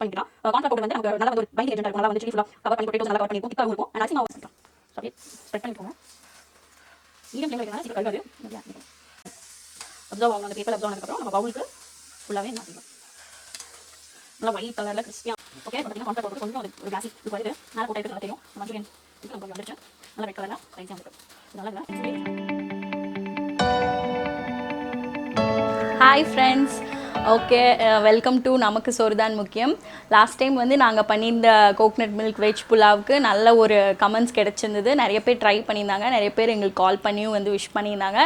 பண்ணிக்கலாம். Cornflour powder வந்து நமக்கு நல்லா வந்து ஒரு பைண்டிங் ஏஜென்ட் இருக்கும். நல்லா வந்து சில்லி ஃபுல்லா கவர் பண்ணி பொட்டேட்டோஸ் நல்லா கவர் பண்ணிருக்கும். திக்காவும் இருக்கும். அரிசி மாவு பண்ணிக்கலாம். ஸோ அப்படியே ஸ்ப்ரெட் பண்ணிக்கோங்க. மீடியம் ஃப்ளேமில் வைக்கிறதுனால சீக்கிரம் கருகாது. அப்சர்வ் ஆகும். அந்த பேப்பர் அப்சர்வ் ஆனதுக்கப்புறம் நம்ம பவுலுக்கு ஃபுல்லாகவே மாற்றிக்கலாம். நல்லா ஒயிட் கலரில் கிறிஸ்பியாக. ஓகே, பார்த்தீங்கன்னா கார்ன்ஃப்ளவர் பவுடர் கொஞ்சம் ஒரு கிளாஸி இப்போ வருது. மேலே போட்டு நல்லா தெரியும். மஞ்சூரியன் இது நமக்கு வந்துருச்சு. நல்லா ரெட் கலரில் ரைஸாக வந்துருக்கு. நல்லா hi friends, okay, welcome to நமக்கு சோறுதான் முக்கியம். லாஸ்ட் டைம் வந்து நாங்கள் பண்ணியிருந்த கோக்னட் மில்க் வெஜ் புலாவுக்கு நல்ல ஒரு கமெண்ட்ஸ் கிடச்சிருந்தது. நிறைய பேர் ட்ரை பண்ணியிருந்தாங்க. நிறைய பேர் எங்களுக்கு கால் பண்ணியும் வந்து விஷ் பண்ணியிருந்தாங்க.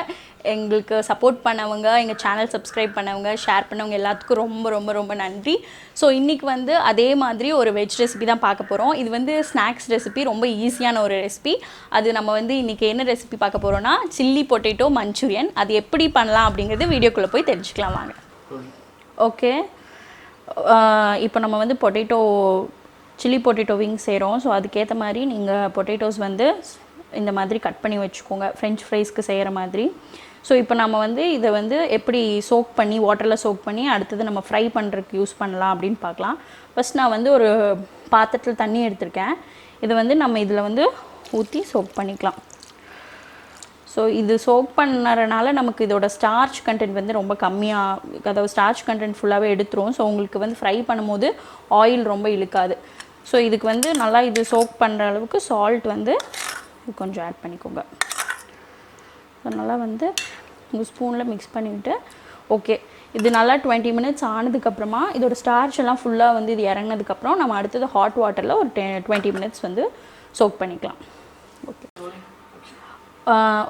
எங்களுக்கு சப்போர்ட் பண்ணவங்க, எங்கள் சேனல் சப்ஸ்கிரைப் பண்ணவங்க, ஷேர் பண்ணவங்க எல்லாத்துக்கும் ரொம்ப ரொம்ப ரொம்ப நன்றி. ஸோ இன்றைக்கி வந்து அதே மாதிரி ஒரு வெஜ் ரெசிபி தான் பார்க்க போகிறோம். இது வந்து ஸ்நாக்ஸ் ரெசிபி, ரொம்ப ஈஸியான ஒரு ரெசிபி. அது நம்ம வந்து இன்றைக்கி என்ன ரெசிபி பார்க்க போகிறோன்னா சில்லி பொட்டேட்டோ மஞ்சூரியன். அது எப்படி பண்ணலாம் அப்படிங்கிறது வீடியோக்குள்ளே போய் தெரிஞ்சுக்கலாம் வாங்க. ஓகே, இப்போ நம்ம வந்து சில்லி பொட்டேட்டோ விங்ஸ் செய்கிறோம். ஸோ அதுக்கேற்ற மாதிரி நீங்கள் பொட்டேட்டோஸ் வந்து இந்த மாதிரி கட் பண்ணி வச்சுக்கோங்க, ஃப்ரெஞ்ச் ஃப்ரைஸ்க்கு செய்கிற மாதிரி. ஸோ இப்போ நம்ம வந்து இதை வந்து எப்படி சோக் பண்ணி வாட்டரில் சோக் பண்ணி அடுத்தது நம்ம ஃப்ரை பண்ணுறதுக்கு யூஸ் பண்ணலாம் அப்படின்னு பார்க்கலாம். ஃபஸ்ட் நான் வந்து ஒரு பாத்திரத்தில் தண்ணி எடுத்திருக்கேன். இதை வந்து நம்ம இதில் வந்து ஊற்றி சோக் பண்ணிக்கலாம். ஸோ இது சோக் பண்ணுறதுனால நமக்கு இதோட ஸ்டார்ச் கண்டென்ட் வந்து ரொம்ப கம்மியாக, அதாவது ஸ்டார்ச் கண்டென்ட் ஃபுல்லாகவே எடுத்துரும். ஸோ உங்களுக்கு வந்து ஃப்ரை பண்ணும்போது ஆயில் ரொம்ப இழுக்காது. ஸோ இதுக்கு வந்து நல்லா இது சோக் பண்ணுற அளவுக்கு சால்ட் வந்து கொஞ்சம் ஆட் பண்ணிக்கோங்க. நல்லா வந்து உங்கள் ஸ்பூனில் மிக்ஸ் பண்ணிவிட்டு, ஓகே, இது நல்லா 20 மினிட்ஸ் ஆனதுக்கப்புறமா இதோட ஸ்டார்ச் எல்லாம் ஃபுல்லாக வந்து இது இறங்கினதுக்கப்புறம் நம்ம அடுத்தது ஹாட் வாட்டரில் ஒரு 20 மினிட்ஸ் வந்து சோக் பண்ணிக்கலாம். ஓகே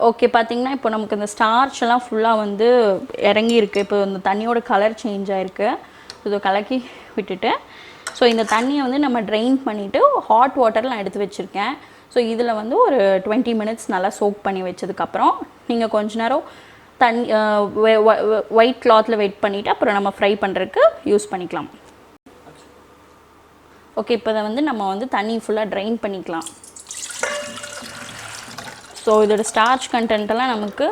ஓகே, பார்த்திங்கன்னா இப்போ நமக்கு இந்த ஸ்டார்ச் எல்லாம் ஃபுல்லாக வந்து இறங்கியிருக்கு. இப்போ இந்த தண்ணியோட கலர் சேஞ்ச் ஆகிருக்கு. இதை கலக்கி விட்டுட்டு, ஸோ இந்த தண்ணியை வந்து நம்ம ட்ரெயின் பண்ணிவிட்டு ஹாட் வாட்டரில் நான் எடுத்து வச்சுருக்கேன். ஸோ இதில் வந்து ஒரு 20 மினிட்ஸ் நல்லா சோக் பண்ணி வச்சதுக்கப்புறம் நீங்கள் கொஞ்ச நேரம் தண்ணி ஒயிட் கிளாத்தில் வெயிட் பண்ணிவிட்டு அப்புறம் நம்ம ஃப்ரை பண்ணுறதுக்கு யூஸ் பண்ணிக்கலாம். ஓகே, இப்போ இதை வந்து நம்ம வந்து தண்ணி ஃபுல்லாக ட்ரெயின் பண்ணிக்கலாம். ஸோ இதோட ஸ்டார்ச் கண்டென்ட்டெல்லாம் நமக்கு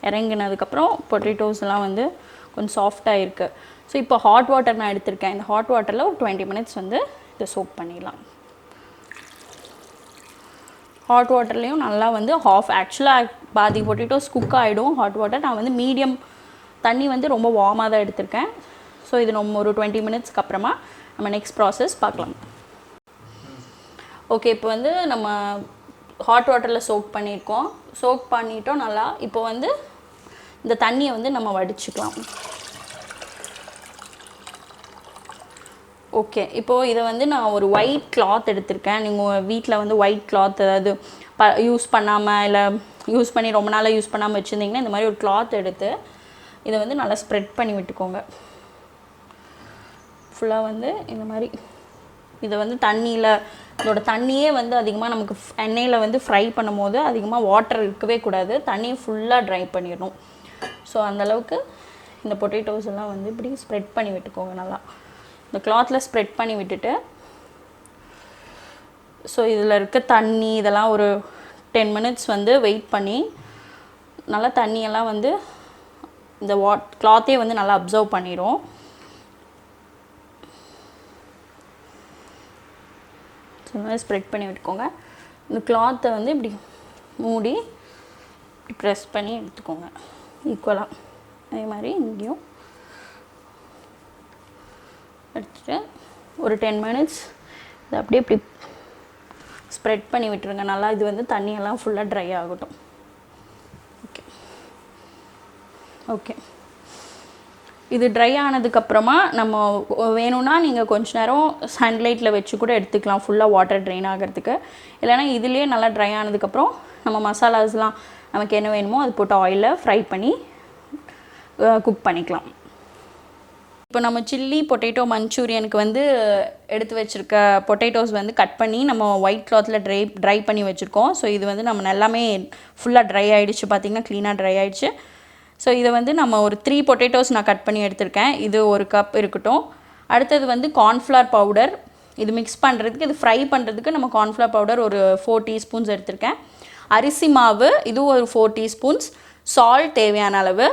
இறங்கினதுக்கப்புறம் பொட்டேட்டோஸ்லாம் வந்து கொஞ்சம் சாஃப்டாக இருக்குது. ஸோ இப்போ ஹாட் வாட்டர் நான் எடுத்திருக்கேன். இந்த ஹாட் வாட்டரில் ஒரு 20 மினிட்ஸ் வந்து இதை சோக் பண்ணிடலாம். ஹாட் வாட்டர்லேயும் நல்லா வந்து ஆக்சுவலாக பாதி பொட்டேட்டோஸ் குக் ஆகிடும் ஹாட் வாட்டர். நான் வந்து மீடியம் தண்ணி வந்து ரொம்ப வார்மாக தான் எடுத்திருக்கேன். ஸோ இது நம்ம ஒரு 20 மினிட்ஸ்க்கு அப்புறமா நம்ம நெக்ஸ்ட் ப்ராசஸ் பார்க்கலாம். ஓகே, இப்போ வந்து நம்ம ஹாட் வாட்டரில் சோக் பண்ணியிருக்கோம். சோக் பண்ணிட்டோம் நல்லா. இப்போ வந்து இந்த தண்ணியை வந்து நம்ம வடிச்சுக்கலாம். ஓகே, இப்போது இதை வந்து நான் ஒரு ஒயிட் கிளாத் எடுத்திருக்கேன். நீங்கள் வீட்டில் வந்து ஒயிட் கிளாத் அதாவது யூஸ் பண்ணாமல் இல்லை யூஸ் பண்ணி ரொம்ப நாளாக யூஸ் பண்ணாமல் வச்சுருந்தீங்கன்னா இந்த மாதிரி ஒரு கிளாத் எடுத்து இதை வந்து நல்லா ஸ்ப்ரெட் பண்ணி விட்டுக்கோங்க. ஃபுல்லாக வந்து இந்த மாதிரி இதை வந்து இதோட தண்ணியே வந்து அதிகமாக நமக்கு எண்ணெயில் வந்து ஃப்ரை பண்ணும் போது அதிகமாக வாட்டர் இருக்கவே கூடாது. தண்ணியை ஃபுல்லாக ட்ரை பண்ணிடணும். ஸோ அந்தளவுக்கு இந்த பொட்டேட்டோஸ் எல்லாம் வந்து இப்படி ஸ்ப்ரெட் பண்ணி விட்டுக்கோங்க. நல்லா இந்த கிளாத்தில் ஸ்ப்ரெட் பண்ணி விட்டுட்டு, ஸோ இதில் இருக்க தண்ணி இதெல்லாம் ஒரு 10 மினிட்ஸ் வந்து வெயிட் பண்ணி நல்லா தண்ணியெல்லாம் வந்து இந்த கிளாத்தே வந்து நல்லா அப்சர்வ் பண்ணிடும். ஸோ இந்த மாதிரி ஸ்ப்ரெட் பண்ணி விட்டுக்கோங்க. இந்த கிளாத்தை வந்து இப்படி மூடி இப்படி ப்ரெஸ் பண்ணி எடுத்துக்கோங்க ஈக்குவலாக. அதே மாதிரி இங்கேயும் எடுத்துட்டு ஒரு 10 மினிட்ஸ் இதை அப்படியே இப்படி ஸ்ப்ரெட் பண்ணி விட்டுருங்க. நல்லா இது வந்து தண்ணியெல்லாம் ஃபுல்லாக ட்ரை ஆகட்டும். ஓகே ஓகே, இது ட்ரை ஆனதுக்கப்புறமா நம்ம வேணும்னா நீங்கள் கொஞ்ச நேரம் சன்லைட்டில் வச்சு கூட எடுத்துக்கலாம் ஃபுல்லாக வாட்டர் ட்ரெயின் ஆகிறதுக்கு. இல்லைனா இதுலேயே நல்லா ட்ரை ஆனதுக்கப்புறம் நம்ம மசாலாஸ்லாம் நமக்கு என்ன வேணுமோ அது போட்டு ஆயிலில் ஃப்ரை பண்ணி குக் பண்ணிக்கலாம். இப்போ நம்ம சில்லி பொட்டேட்டோ மஞ்சூரியனுக்கு வந்து எடுத்து வச்சுருக்க பொட்டேட்டோஸ் வந்து கட் பண்ணி நம்ம ஒயிட் கிளாத்தில் ட்ரை பண்ணி வச்சுருக்கோம். ஸோ இது வந்து நம்ம எல்லாமே ஃபுல்லாக ட்ரை ஆகிடுச்சு. பார்த்திங்கன்னா க்ளீனாக ட்ரை ஆகிடுச்சு. ஸோ இதை வந்து நம்ம ஒரு 3 பொட்டேட்டோஸ் நான் கட் பண்ணி எடுத்திருக்கேன். இது ஒரு கப் இருக்கட்டும். அடுத்தது வந்து கார்ன்ஃப்ளவர் பவுடர். இது மிக்ஸ் பண்ணுறதுக்கு, இது ஃப்ரை பண்ணுறதுக்கு நம்ம கார்ன்ஃப்ளவர் பவுடர் ஒரு 4 டீஸ்பூன்ஸ் எடுத்திருக்கேன். அரிசி மாவு இது ஒரு 4 டீஸ்பூன்ஸ். சால்ட் தேவையான அளவு.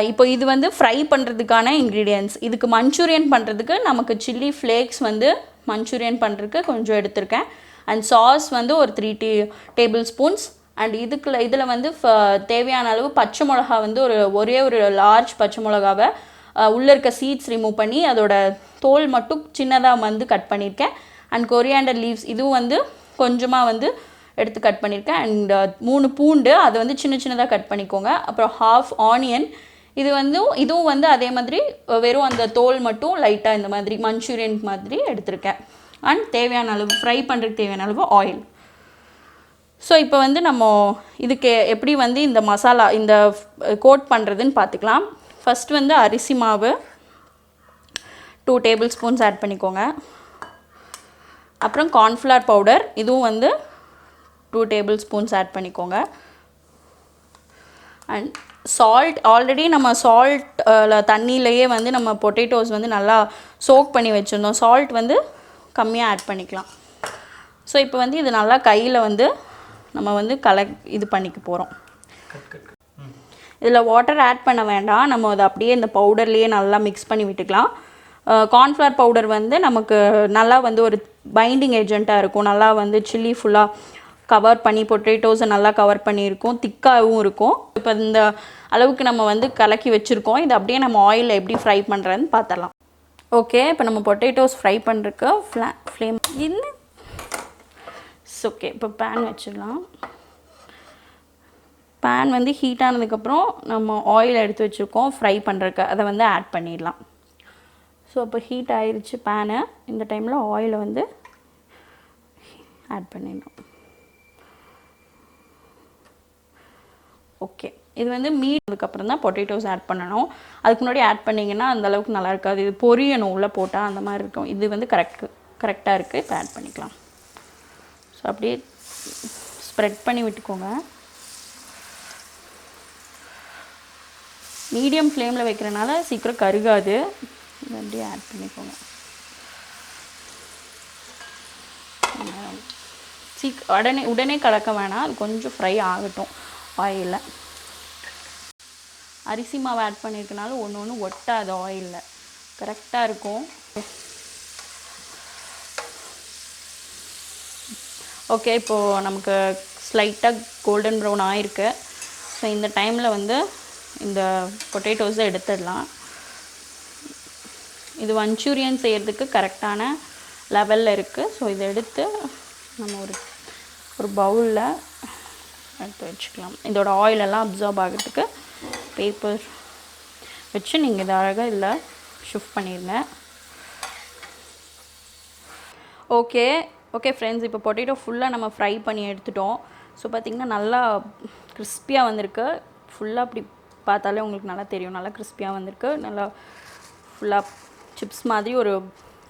இப்போ இது வந்து ஃப்ரை பண்ணுறதுக்கான இன்க்ரீடியன்ட்ஸ். இதுக்கு மஞ்சூரியன் பண்ணுறதுக்கு நமக்கு சில்லி ஃப்ளேக்ஸ் வந்து மஞ்சூரியன் பண்ணுறதுக்கு கொஞ்சம் எடுத்திருக்கேன். அண்ட் சாஸ் வந்து ஒரு 3 டேபிள் ஸ்பூன்ஸ். அண்ட் இதில் வந்து தேவையான அளவு பச்சை மிளகா வந்து ஒரே ஒரு லார்ஜ் பச்சை மிளகாவை உள்ளே இருக்க சீட்ஸ் ரிமூவ் பண்ணி அதோட தோல் மட்டும் சின்னதாக வந்து கட் பண்ணியிருக்கேன். அண்ட் கொரியாண்டர் லீவ்ஸ் இதுவும் வந்து கொஞ்சமாக வந்து எடுத்து கட் பண்ணியிருக்கேன். அண்ட் 3 பூண்டு அதை வந்து சின்ன சின்னதாக கட் பண்ணிக்கோங்க. அப்புறம் ½ ஆனியன் இதுவும் வந்து அதே மாதிரி வெறும் அந்த தோல் மட்டும் லைட்டாக இந்த மாதிரி மஞ்சூரியன் மாதிரி எடுத்திருக்கேன். அண்ட் தேவையான அளவு ஃப்ரை பண்ணுறதுக்கு தேவையான அளவு ஆயில். ஸோ இப்போ வந்து நம்ம இதுக்கு எப்படி வந்து இந்த மசாலா இந்த கோட் பண்ணுறதுன்னு பார்த்துக்கலாம். ஃபஸ்ட்டு வந்து அரிசி மாவு 2 டேபிள் ஸ்பூன்ஸ் ஆட் பண்ணிக்கோங்க. அப்புறம் கார்ன்ஃப்ளவர் பவுடர் இதுவும் வந்து 2 டேபிள் ஸ்பூன்ஸ் ஆட் பண்ணிக்கோங்க. அண்ட் சால்ட் ஆல்ரெடி நம்ம தண்ணியிலையே வந்து நம்ம பொட்டேட்டோஸ் வந்து நல்லா சோக் பண்ணி வச்சுருந்தோம். சால்ட் வந்து கம்மியாக ஆட் பண்ணிக்கலாம். ஸோ இப்போ வந்து இது நல்லா கையில் வந்து நம்ம வந்து இது பண்ணிக்க போகிறோம். இதில் வாட்டர் ஆட் பண்ண வேண்டாம். நம்ம அதை அப்படியே இந்த பவுடர்லேயே நல்லா மிக்ஸ் பண்ணி விட்டுக்கலாம். கார்ன்ஃப்ளவர் பவுடர் வந்து நமக்கு நல்லா வந்து ஒரு பைண்டிங் ஏஜெண்ட்டாக இருக்கும். நல்லா வந்து சில்லி ஃபுல்லாக கவர் பண்ணி பொட்டேட்டோஸை நல்லா கவர் பண்ணியிருக்கோம். திக்காகவும் இருக்கும். இப்போ இந்த அளவுக்கு நம்ம வந்து கலக்கி வச்சுருக்கோம். இதை அப்படியே நம்ம ஆயிலில் எப்படி ஃப்ரை பண்ணுறதுன்னு பார்த்துடலாம். ஓகே, இப்போ நம்ம பொட்டேட்டோஸ் ஃப்ரை பண்ணுறதுக்கு ஃப்ளேம் ஓகே. இப்போ பேன் வச்சிடலாம். பேன் வந்து ஹீட் ஆனதுக்கப்புறம் நம்ம ஆயில் எடுத்து வச்சுருக்கோம் ஃப்ரை பண்ணுறதுக்கு, அதை வந்து ஆட் பண்ணிடலாம். ஸோ இப்போ ஹீட் ஆயிடுச்சு பேனு. இந்த டைமில் ஆயிலை வந்து ஆட் பண்ணிடணும். ஓகே, இது வந்து மீட்னதுக்கப்புறம் தான் பொட்டேட்டோஸ் ஆட் பண்ணணும். அதுக்கு முன்னாடி ஆட் பண்ணிங்கன்னா அந்தளவுக்கு நல்லா இருக்காது. இது பொரியணும் உள்ளே போட்டால் அந்த மாதிரி இருக்கும். இது வந்து கரெக்டாக இருக்குது. இப்போ ஆட் பண்ணிக்கலாம். ஸோ அப்படியே ஸ்ப்ரெட் பண்ணி விட்டுக்கோங்க. மீடியம் ஃப்ளேமில் வைக்கிறனால சீக்கிரம் கருகாது. இது அப்படியே ஆட் பண்ணிக்கோங்க. உடனே கலக்க வேணாம். அது கொஞ்சம் ஃப்ரை ஆகட்டும் ஆயிலில். அரிசி மாவு ஆட் பண்ணியிருக்கனால ஒன்று ஒட்டாது ஆயிலில், கரெக்டாக இருக்கும். ஓகே, இப்போது நமக்கு ஸ்லைட்டாக கோல்டன் ப்ரௌன் ஆகிருக்கு. ஸோ இந்த டைமில் வந்து இந்த பொட்டேட்டோஸை எடுத்துடலாம். இது மஞ்சூரியன் செய்கிறதுக்கு கரெக்டான லெவலில் இருக்குது. ஸோ இதை எடுத்து நம்ம ஒரு பவுலில் எடுத்து வச்சுக்கலாம். இதோட ஆயிலெல்லாம் அப்சார்ப் ஆகிறதுக்கு பேப்பர் வச்சு நீங்கள் இதை அழகாக இதில் ஷிஃப்ட் பண்ணிடுங்க. ஓகே ஃப்ரெண்ட்ஸ், இப்போ பொட்டேட்டோ ஃபுல்லாக நம்ம ஃப்ரை பண்ணி எடுத்துட்டோம். ஸோ பார்த்திங்கன்னா நல்லா கிறிஸ்பியாக வந்திருக்கு. ஃபுல்லாக அப்படி பார்த்தாலே உங்களுக்கு நல்லா தெரியும். நல்லா கிறிஸ்பியாக வந்திருக்கு. நல்லா ஃபுல்லாக சிப்ஸ் மாதிரி ஒரு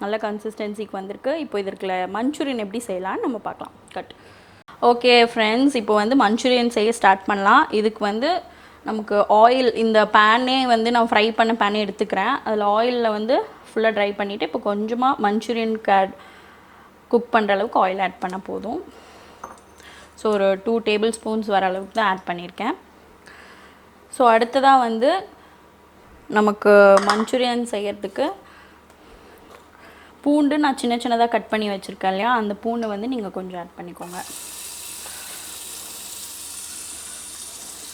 நல்ல கன்சிஸ்டன்சிக்கு வந்திருக்கு. இப்போ இதற்குள்ள மஞ்சூரியன் எப்படி செய்யலான்னு நம்ம பார்க்கலாம். ஓகே ஃப்ரெண்ட்ஸ், இப்போ வந்து மஞ்சூரியன் செய்ய ஸ்டார்ட் பண்ணலாம். இதுக்கு வந்து நமக்கு ஆயில், இந்த பேனே வந்து நான் ஃப்ரை பண்ண பேனே எடுத்துக்கிறேன். அதில் ஆயிலில் வந்து ஃபுல்லாக ட்ரை பண்ணிவிட்டு இப்போ கொஞ்சமாக மஞ்சூரியனுக்கு குக் பண்ணுற அளவுக்கு ஆயில் ஆட் பண்ண போதும். ஸோ ஒரு 2 டேபிள் ஸ்பூன்ஸ் வர அளவுக்கு தான் ஆட் பண்ணியிருக்கேன். ஸோ அடுத்ததாக வந்து நமக்கு மஞ்சூரியன் செய்கிறதுக்கு பூண்டு நான் சின்ன சின்னதாக கட் பண்ணி வச்சுருக்கேன் இல்லையா, அந்த பூண்டை வந்து நீங்கள் கொஞ்சம் ஆட் பண்ணிக்கோங்க.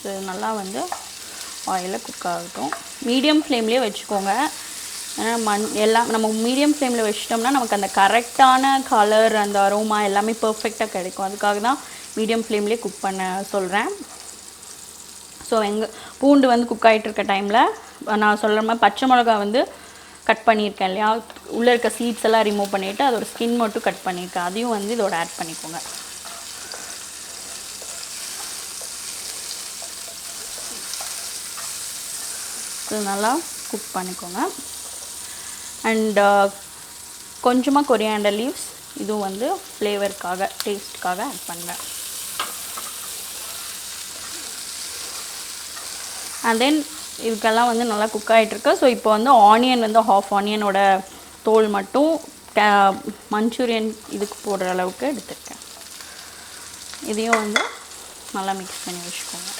ஸோ நல்லா வந்து ஆயிலில் குக் ஆகட்டும். மீடியம் ஃப்ளேம்லேயே வச்சுக்கோங்க. ஏன்னா எல்லாம் நம்ம மீடியம் ஃப்ளேமில் வச்சிட்டோம்னா நமக்கு அந்த கரெக்டான கலர், அந்த அரோமா எல்லாமே பர்ஃபெக்டாக கிடைக்கும். அதுக்காக தான் மீடியம் ஃப்ளேம்லேயே குக் பண்ண சொல்கிறேன். ஸோ பூண்டு வந்து குக் ஆகிட்டு இருக்க டைமில் நான் சொல்கிற மாதிரி பச்சை மிளகா வந்து கட் பண்ணியிருக்கேன் இல்லையா, உள்ளே இருக்க சீட்ஸ் எல்லாம் ரிமூவ் பண்ணிவிட்டு அதோட ஸ்கின் மட்டும் கட் பண்ணியிருக்கேன். அதையும் வந்து இதோட ஆட் பண்ணிக்கோங்க. இது நல்லா குக் பண்ணிக்கோங்க. அண்ட் கொஞ்சமாக கொரியாண்டர் லீவ்ஸ், இதுவும் வந்து ஃப்ளேவருக்காக, டேஸ்ட்டுக்காக ஆட் பண்ணுறேன். அண்ட் தென் இதுக்கெல்லாம் வந்து நல்லா குக் ஆகிட்டுருக்கு. ஸோ இப்போ வந்து ஆனியன் வந்து ½ ஆனியனோட தோல் மட்டும் மஞ்சூரியன் இதுக்கு போடுற அளவுக்கு எடுத்துருக்கேன். இதையும் வந்து நல்லா மிக்ஸ் பண்ணி வச்சுக்கோங்க.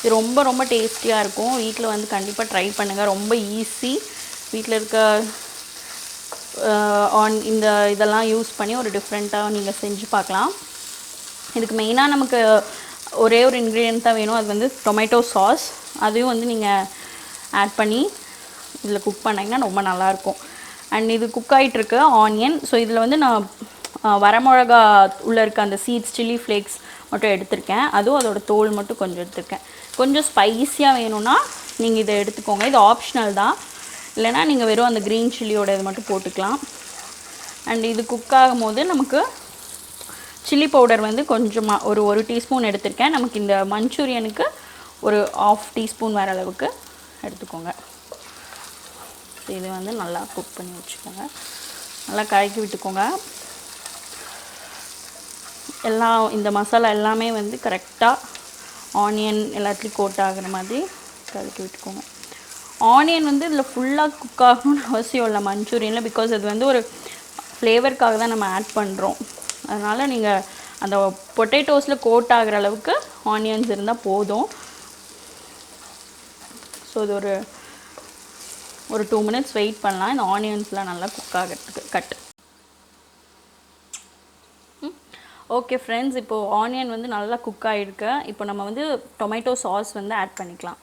இது ரொம்ப ரொம்ப டேஸ்டியாக இருக்கும். வீட்டில் வந்து கண்டிப்பாக ட்ரை பண்ணுங்கள். ரொம்ப ஈஸி. வீட்டில் இருக்க இந்த இதெல்லாம் யூஸ் பண்ணி ஒரு டிஃப்ரெண்ட்டாக நீங்கள் செஞ்சு பார்க்கலாம். இதுக்கு மெயினாக நமக்கு ஒரே ஒரு இன்க்ரீடியன்ட் தான் வேணும். அது வந்து டொமேட்டோ சாஸ். அதையும் வந்து நீங்கள் ஆட் பண்ணி இதில் குக் பண்ணிங்கன்னா ரொம்ப நல்லாயிருக்கும். அண்ட் இது குக் ஆகிட்டுருக்கு ஆனியன். ஸோ இதில் வந்து நான் வரமிளகா உள்ளே இருக்க அந்த சீட்ஸ் சில்லி ஃப்ளேக்ஸ் மட்டும் எடுத்திருக்கேன். அதுவும் அதோட தோல் மட்டும் கொஞ்சம் எடுத்திருக்கேன். கொஞ்சம் ஸ்பைஸியாக வேணும்னா நீங்கள் இதை எடுத்துக்கோங்க. இது ஆப்ஷனல் தான். இல்லைனா நீங்கள் வெறும் அந்த க்ரீன் சில்லியோட இது மட்டும் போட்டுக்கலாம். அண்ட் இது குக் ஆகும் போது நமக்கு சில்லி பவுடர் வந்து கொஞ்சமாக ஒரு டீஸ்பூன் எடுத்திருக்கேன். நமக்கு இந்த மஞ்சூரியனுக்கு ஒரு 1/2 டீஸ்பூன் வர அளவுக்கு எடுத்துக்கோங்க. இது வந்து நல்லா குக் பண்ணி வச்சுக்கோங்க. நல்லா கலக்கி விட்டுக்கோங்க. எல்லாம் இந்த மசாலா எல்லாமே வந்து கரெக்டாக ஆனியன் எல்லாத்துலேயும் கோட் ஆகிற மாதிரி கலக்கி விட்டுக்கோங்க. ஆனியன் வந்து இதில் ஃபுல்லாக குக் ஆகணும்னு அவசியம் இல்லை மஞ்சூரியனில். பிகாஸ் அது வந்து ஒரு ஃப்ளேவருக்காக தான் நம்ம ஆட் பண்ணுறோம். அதனால் நீங்கள் அந்த பொட்டேட்டோஸில் கோட் ஆகிற அளவுக்கு ஆனியன்ஸ் இருந்தால் போதும். ஸோ இது ஒரு 2 மினிட்ஸ் வெயிட் பண்ணலாம். இந்த ஆனியன்ஸ்லாம் நல்லா குக் ஆகிறதுக்கு ஓகே ஃப்ரெண்ட்ஸ், இப்போது ஆனியன் வந்து நல்லா குக் ஆகிருக்கு. இப்போ நம்ம வந்து டொமேட்டோ சாஸ் வந்து ஆட் பண்ணிக்கலாம்.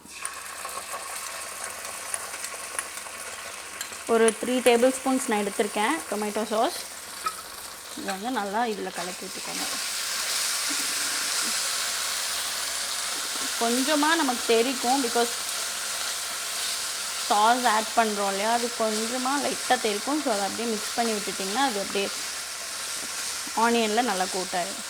ஒரு 3 டேபிள் ஸ்பூன்ஸ் நான் எடுத்திருக்கேன் டொமேட்டோ சாஸ். இதை வந்து நல்லா இதில் கலக்கி விட்டுக்கோங்க. கொஞ்சமாக நமக்கு தெரிக்கும். பிகாஸ் சாஸ் ஆட் பண்ணுறோம் இல்லையா, அது கொஞ்சமாக லைட்டாக தெரிக்கும். ஸோ அதை அப்படியே மிக்ஸ் பண்ணி விட்டுட்டிங்கன்னா அது அப்படியே ஆனியனில் நல்லா கோட் ஆகிடும்.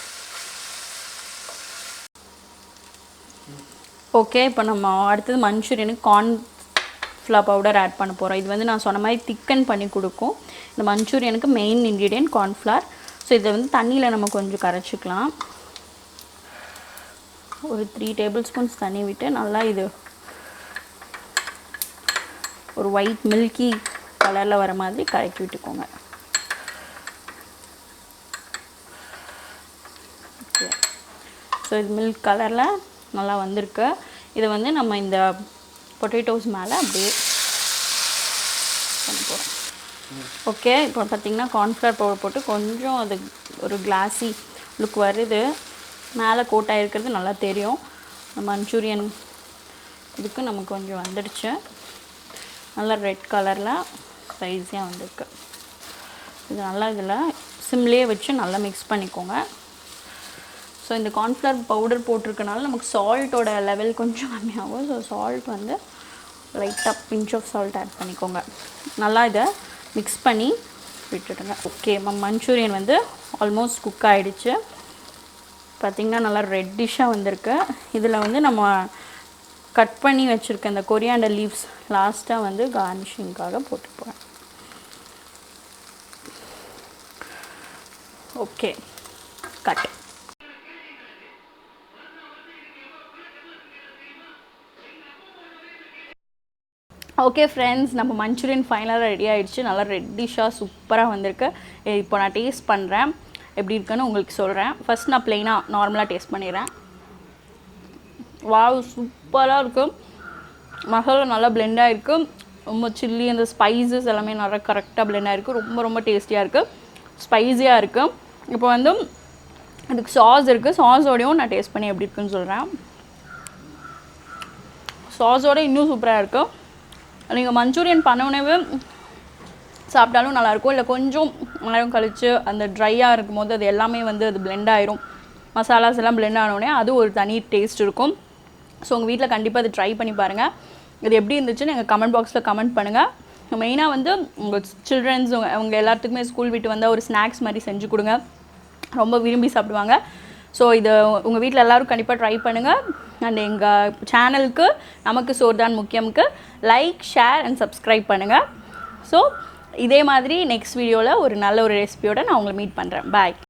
ஓகே, இப்போ நம்ம அடுத்தது மஞ்சூரியனுக்கு கார்ன்ஃப்ளவர் பவுடர் ஆட் பண்ண போகிறோம். இது வந்து நான் சொன்ன மாதிரி திக்கன் பண்ணி கொடுக்கும். இந்த மஞ்சூரியனுக்கு மெயின் இன்க்ரீடியன்ட் கார்ன்ஃப்ளவர். ஸோ இதை வந்து தண்ணியில் நம்ம கொஞ்சம் கரைச்சிக்கலாம். ஒரு 3 டேபிள் ஸ்பூன்ஸ் தண்ணி விட்டு நல்லா இது ஒரு ஒயிட் மில்கி கலரில் வர மாதிரி கலக்கி விட்டுக்கோங்க. ஓகே, ஸோ இது மில்க் கலரில் நல்லா வந்திருக்கு. இதை வந்து நம்ம இந்த பொட்டேட்டோஸ் மேலே அப்படியே பண்ண போகிறோம். ஓகே, இப்போ பார்த்திங்கன்னா கார்ன்ஃப்ளவர் பவுடர் போட்டு கொஞ்சம் அது ஒரு கிளாஸி லுக் வருது. மேலே கோட் ஆகிருக்கிறது நல்லா தெரியும். மஞ்சூரியன் இதுக்கு நமக்கு கொஞ்சம் வந்துடுச்சு. நல்லா ரெட் கலரில் ஸ்பைஸியாக வந்திருக்கு. இது நல்லா இதில் சிம்லேயே வச்சு நல்லா மிக்ஸ் பண்ணிக்கோங்க. ஸோ இந்த கார்ன்ஃப்ளவர் பவுடர் போட்டிருக்கனால நமக்கு சால்ட்டோட லெவல் கொஞ்சம் கம்மியாகும். ஸோ சால்ட் வந்து லைட்டாக பிஞ்ச் ஆஃப் சால்ட் ஆட் பண்ணிக்கோங்க. நல்லா இதை மிக்ஸ் பண்ணி விட்டுடுங்க. ஓகே, மஞ்சூரியன் வந்து ஆல்மோஸ்ட் குக் ஆகிடுச்சு. பார்த்திங்கன்னா நல்லா ரெட்டிஷாக வந்திருக்கு. இதில் வந்து நம்ம கட் பண்ணி வச்சுருக்க இந்த கொரியாண்டர் லீவ்ஸ் லாஸ்ட்டாக வந்து கார்னிஷிங்காக போட்டு போகிறேன். Okay, cut. ஓகே ஃப்ரெண்ட்ஸ், நம்ம மஞ்சூரியன் ஃபைனலாக ரெடி ஆகிடுச்சு. நல்லா ரெட்டிஷாக சூப்பராக வந்திருக்கு. இப்போ நான் டேஸ்ட் பண்ணுறேன், எப்படி இருக்குன்னு உங்களுக்கு சொல்கிறேன். ஃபஸ்ட் நான் ப்ளெயினாக நார்மலாக டேஸ்ட் பண்ணிடுறேன். வாவ், சூப்பராக இருக்கும். மசாலா நல்லா பிளெண்ட் ஆகிருக்கு. ரொம்ப சில்லி அந்த ஸ்பைசஸ் எல்லாமே நல்லா கரெக்டாக பிளெண்ட் ஆகிருக்கு. ரொம்ப ரொம்ப டேஸ்டியாக இருக்குது, ஸ்பைஸியாக இருக்குது. இப்போ வந்து அதுக்கு சாஸ் இருக்குது. சாஸோடையும் நான் டேஸ்ட் பண்ணி எப்படி இருக்குன்னு சொல்கிறேன். சாஸோடு இன்னும் சூப்பராக இருக்குது. நீங்கள் மஞ்சூரியன் பண்ணவுனவே சாப்பிட்டாலும் நல்லாயிருக்கும். இல்லை கொஞ்சம் நேரம் கழித்து அந்த ட்ரையாக இருக்கும் போது அது எல்லாமே வந்து அது பிளெண்ட் ஆயிரும். மசாலாஸ் எல்லாம் பிளெண்ட் ஆனோடனே அது ஒரு தனி டேஸ்ட் இருக்கும். ஸோ உங்கள் வீட்டில் கண்டிப்பாக அது ட்ரை பண்ணி பாருங்கள். இது எப்படி இருந்துச்சுன்னு எங்கள் கமெண்ட் பாக்ஸில் கமெண்ட் பண்ணுங்கள். மெயினாக வந்து உங்கள் சில்ட்ரன்ஸ் அவங்க எல்லாத்துக்குமே ஸ்கூல் விட்டு வந்தால் ஒரு ஸ்நாக்ஸ் மாதிரி செஞ்சு கொடுங்க. ரொம்ப விரும்பி சாப்பிடுவாங்க. ஸோ இது உங்கள் வீட்டில் எல்லோரும் கண்டிப்பாக ட்ரை பண்ணுங்கள். அண்ட் எங்கள் சேனலுக்கு நமக்கு சோர்தான் முக்கியம்க்கு லைக், ஷேர் அண்ட் சப்ஸ்கிரைப் பண்ணுங்கள். ஸோ இதே மாதிரி நெக்ஸ்ட் வீடியோவில் ஒரு நல்ல ஒரு ரெசிபியோடு நான் உங்களை மீட் பண்ணுறேன். பாய்.